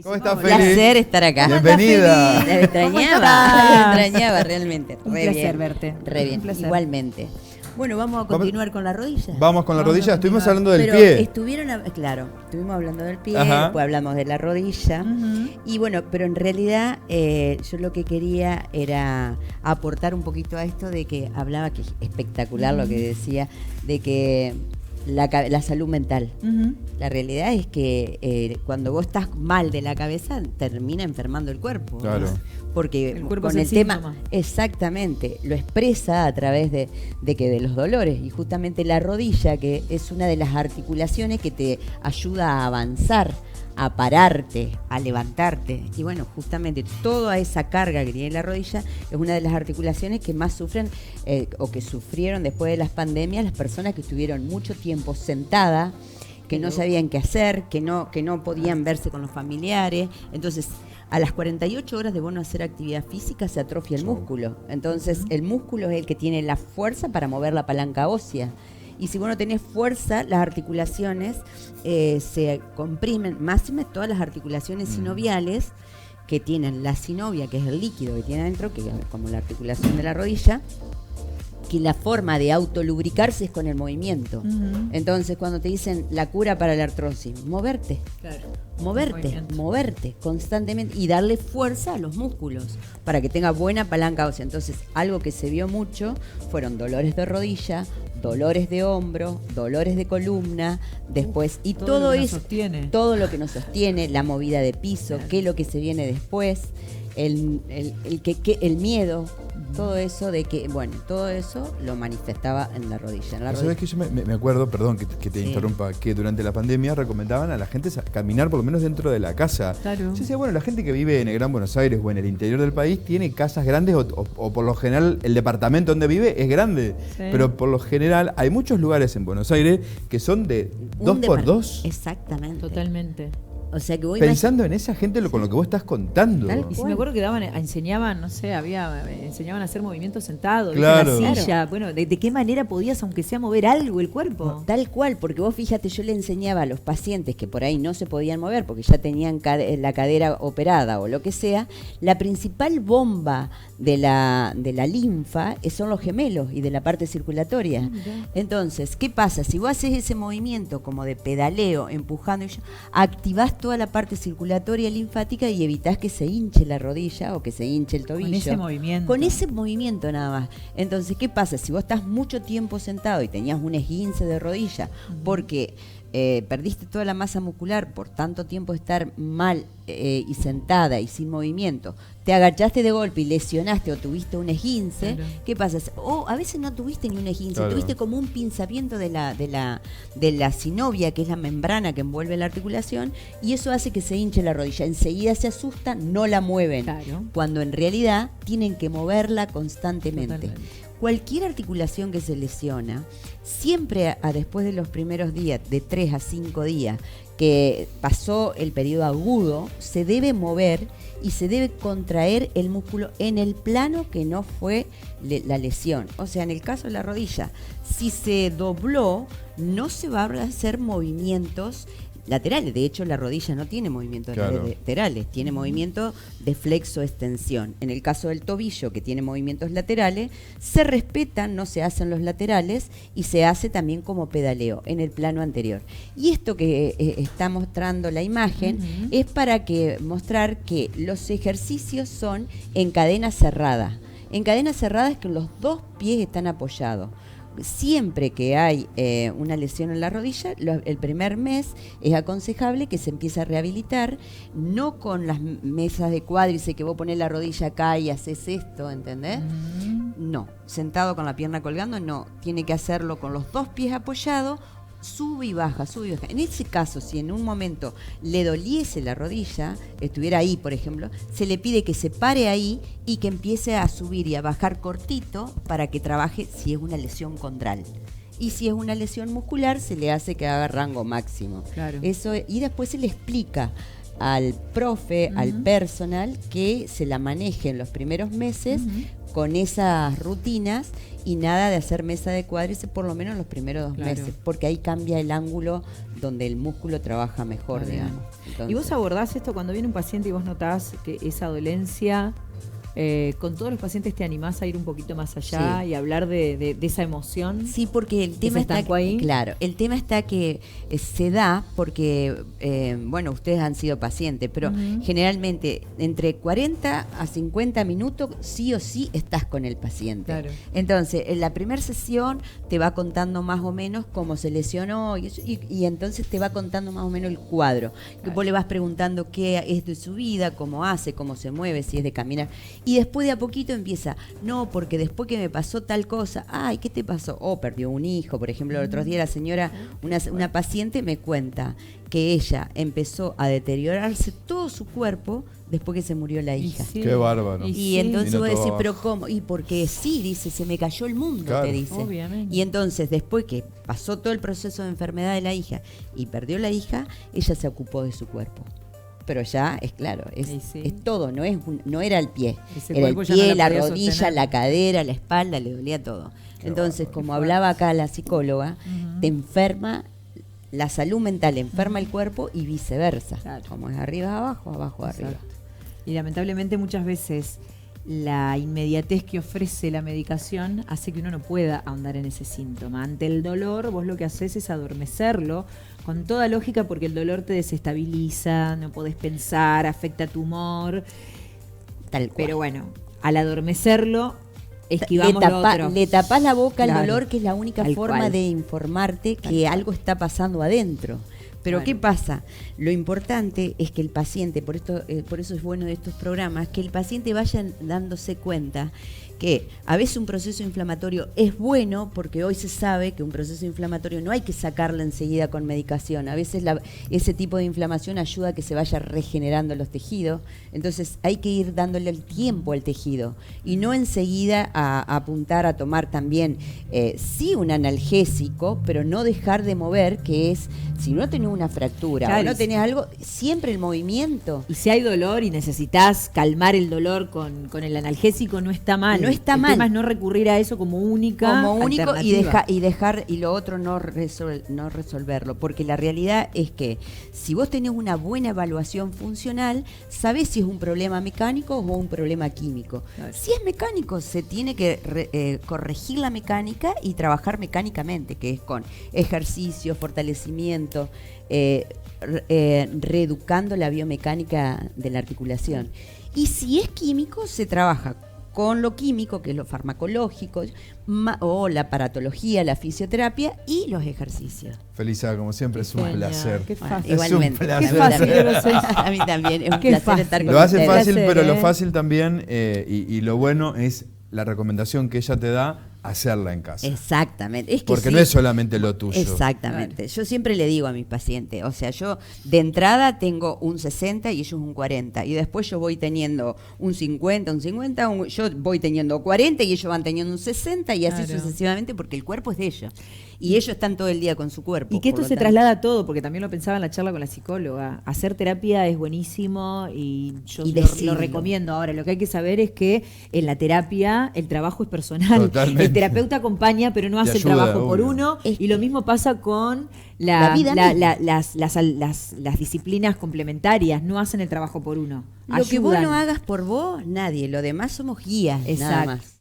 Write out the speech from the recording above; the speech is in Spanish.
¿Cómo estás, Un Feli? placer estar acá. Bienvenida. La extrañaba realmente. Un Re placer bien, verte. re bien, Un placer. igualmente. Bueno, vamos a continuar con la rodilla. Vamos con la Vamos rodilla. a Estuvimos continuar. hablando del Pero pie. estuvimos hablando del pie, Ajá. después hablamos de la rodilla. Ujú. Y bueno, pero en realidad yo lo que quería era aportar un poquito a esto de que hablaba, que es espectacular lo que decía, de que la salud mental. Ujú. La realidad es que cuando vos estás mal de la cabeza, termina enfermando el cuerpo. Claro. Porque El cuerpo con es el el tema, síntoma. exactamente, lo expresa a través de los dolores. Y justamente la rodilla, que es una de las articulaciones que te ayuda a avanzar, a pararte, a levantarte. Y bueno, justamente toda esa carga que tiene la rodilla es una de las articulaciones que más sufren o que sufrieron después de las pandemias las personas que estuvieron mucho tiempo sentadas, que no sabían qué hacer, que no podían verse con los familiares. Entonces, a las 48 horas de vos no hacer actividad física se atrofia el músculo. Entonces, el músculo es el que tiene la fuerza para mover la palanca ósea. Y si vos no tenés fuerza, las articulaciones se comprimen, máxime todas las articulaciones sinoviales que tienen la sinovia, que es el líquido que tiene adentro, que es como la articulación de la rodilla, que la forma de autolubricarse es con el movimiento. Ujú. Entonces, cuando te dicen la cura para la artrosis, moverte. Claro. Moverte, Movimiento. constantemente y darle fuerza a los músculos para que tenga buena palanca ósea. Entonces, algo que se vio mucho fueron dolores de rodilla, dolores de hombro, dolores de columna, después, y todo lo que nos eso, sostiene. todo lo que nos sostiene, la movida de piso, Claro. qué es lo que se viene después, el miedo, todo eso de que, bueno, todo eso lo manifestaba en la rodilla. En la ¿Sabes que yo me acuerdo, perdón que te Sí. interrumpa, que durante la pandemia recomendaban a la gente caminar por lo menos dentro de la casa? Claro. Yo decía, bueno, la gente que vive en el Gran Buenos Aires o en el interior del país tiene casas grandes o por lo general el departamento donde vive es grande. Sí. Pero por lo general hay muchos lugares en Buenos Aires que son de 2x2. Exactamente. Totalmente. O sea que voy Pensando en esa gente con lo que vos estás contando. Tal Y si cual. me acuerdo que enseñaban, no sé, enseñaban a hacer movimientos sentados, Claro. ¿viste? La silla. Bueno, ¿de qué manera podías, aunque sea, mover algo el cuerpo? Tal cual, porque vos fíjate, yo le enseñaba a los pacientes que por ahí no se podían mover porque ya tenían la cadera operada o lo que sea, la principal bomba de la linfa son los gemelos y de la parte circulatoria. Mirá. Entonces, ¿qué pasa? Si vos haces ese movimiento como de pedaleo, empujando, activás toda la parte circulatoria linfática y evitás que se hinche la rodilla o que se hinche el tobillo. Con ese movimiento. Con ese movimiento nada más. Entonces, ¿qué pasa? Si vos estás mucho tiempo sentado y tenías un esguince de rodilla porque perdiste toda la masa muscular por tanto tiempo estar mal y sentada y sin movimiento, te agachaste de golpe y lesionaste o tuviste un esguince, Claro. ¿qué pasa? O a veces no tuviste ni un esguince, Claro. tuviste como un pinzamiento de la sinovia, que es la membrana que envuelve la articulación, y eso hace que se hinche la rodilla. Enseguida se asustan, no la mueven, Claro. cuando en realidad tienen que moverla constantemente. Totalmente. Cualquier articulación que se lesiona, siempre después de los primeros días, de 3 a 5 días, que pasó el periodo agudo, se debe mover y se debe contraer el músculo en el plano que no fue la lesión. O sea, en el caso de la rodilla, si se dobló, no se va a hacer movimientos laterales. De hecho, la rodilla no tiene movimientos Claro. laterales, tiene movimiento de flexo-extensión. En el caso del tobillo, que tiene movimientos laterales, se respetan, no se hacen los laterales y se hace también como pedaleo en el plano anterior. Y esto que está mostrando la imagen Ujú. es para mostrar que los ejercicios son en cadena cerrada. En cadena cerrada es que los dos pies están apoyados. Siempre que hay una lesión en la rodilla, el primer mes es aconsejable que se empiece a rehabilitar, no con las mesas de cuádriceps que vos ponés la rodilla acá y haces esto, ¿entendés? No, sentado con la pierna colgando, no. Tiene que hacerlo con los dos pies apoyados, sube y baja, sube y baja. En ese caso, si en un momento le doliese la rodilla, estuviera ahí, por ejemplo, se le pide que se pare ahí y que empiece a subir y a bajar cortito para que trabaje si es una lesión condral. Y si es una lesión muscular, se le hace que haga rango máximo. Claro. Eso, y después se le explica al profe, al personal, que se la maneje en los primeros meses con esas rutinas y nada de hacer mesa de cuádriceps por lo menos los primeros 2 meses, porque ahí cambia el ángulo donde el músculo trabaja mejor, digamos. Entonces, ¿y vos abordás esto cuando viene un paciente y vos notás que esa dolencia, con todos los pacientes te animás a ir un poquito más allá y hablar de esa emoción? Sí, porque el tema está ahí. Claro, el tema está que se da porque, bueno, ustedes han sido pacientes, pero generalmente entre 40 a 50 minutos sí o sí estás con el paciente. Claro. Entonces, en la primera sesión te va contando más o menos cómo se lesionó y entonces te va contando más o menos el cuadro. Que vos le vas preguntando qué es de su vida, cómo hace, cómo se mueve, si es de caminar. Y después de a poquito empieza, no, porque después que me pasó tal cosa, ay, ¿qué te pasó? Oh, perdió un hijo, por ejemplo, el otro día la señora, una paciente me cuenta que ella empezó a deteriorarse todo su cuerpo después que se murió la hija. Sí. Qué bárbaro. Y entonces vos decís, pero ¿cómo? Y porque sí, dice, se me cayó el mundo, claro, te dice. Obviamente. Y entonces, después que pasó todo el proceso de enfermedad de la hija y perdió la hija, ella se ocupó de su cuerpo. Pero ya es claro, es todo, no era el pie, era el pie, la rodilla, sostener, la cadera, la espalda, le dolía todo. Entonces, como hablaba acá la psicóloga, te enferma la salud mental, enferma el cuerpo y viceversa. Claro. Como es arriba abajo, abajo arriba. Y lamentablemente muchas veces la inmediatez que ofrece la medicación hace que uno no pueda ahondar en ese síntoma. Ante el dolor, vos lo que haces es adormecerlo, con toda lógica, porque el dolor te desestabiliza, no podés pensar, afecta tu humor. Tal cual. Pero bueno, al adormecerlo, esquivamos lo otro. Le tapás la boca al dolor, que es la única forma de informarte que algo está pasando adentro. Pero ¿qué pasa? Lo importante es que el paciente, por eso es bueno de estos programas, que el paciente vaya dándose cuenta que a veces un proceso inflamatorio es bueno, porque hoy se sabe que un proceso inflamatorio no hay que sacarlo enseguida con medicación. A veces ese tipo de inflamación ayuda a que se vaya regenerando los tejidos. Entonces hay que ir dándole el tiempo al tejido y no enseguida a apuntar a tomar también, sí, un analgésico, pero no dejar de mover, que es, si no tenés una fractura o no tenés algo, siempre el movimiento. Y si hay dolor y necesitas calmar el dolor con el analgésico, no está mal. No está mal. El tema es no recurrir a eso como único y dejar y lo otro no resolverlo, porque la realidad es que si vos tenés una buena evaluación funcional, sabés si es un problema mecánico o un problema químico. Claro. Si es mecánico, se tiene que corregir la mecánica y trabajar mecánicamente, que es con ejercicio, fortalecimiento, reeducando la biomecánica de la articulación. Y si es químico, se trabaja con lo químico, que es lo farmacológico, o la aparatología, la fisioterapia y los ejercicios. Felisa, como siempre, es un placer. Qué fácil. Igualmente. Es un placer. A mí también, es un placer estar con ustedes. Lo hace fácil, pero lo ¿eh? fácil también, y lo bueno es la recomendación que ella te da, hacerla en casa. Exactamente. Es que porque no es solamente lo tuyo. Exactamente. Claro. Yo siempre le digo a mis pacientes, o sea, yo de entrada tengo un 60 y ellos un 40. Y después yo voy teniendo un 50, yo voy teniendo 40 y ellos van teniendo un 60 y así sucesivamente, porque el cuerpo es de ellos. Y ellos están todo el día con su cuerpo. Y que esto se traslada a todo, porque también lo pensaba en la charla con la psicóloga. Hacer terapia es buenísimo y yo lo recomiendo. Ahora, lo que hay que saber es que en la terapia el trabajo es personal. Totalmente. El terapeuta acompaña, pero no hace el trabajo por uno. Y lo mismo pasa con las disciplinas complementarias. No hacen el trabajo por uno. Lo que vos no hagas por vos, nadie. Lo demás somos guías. Nada más.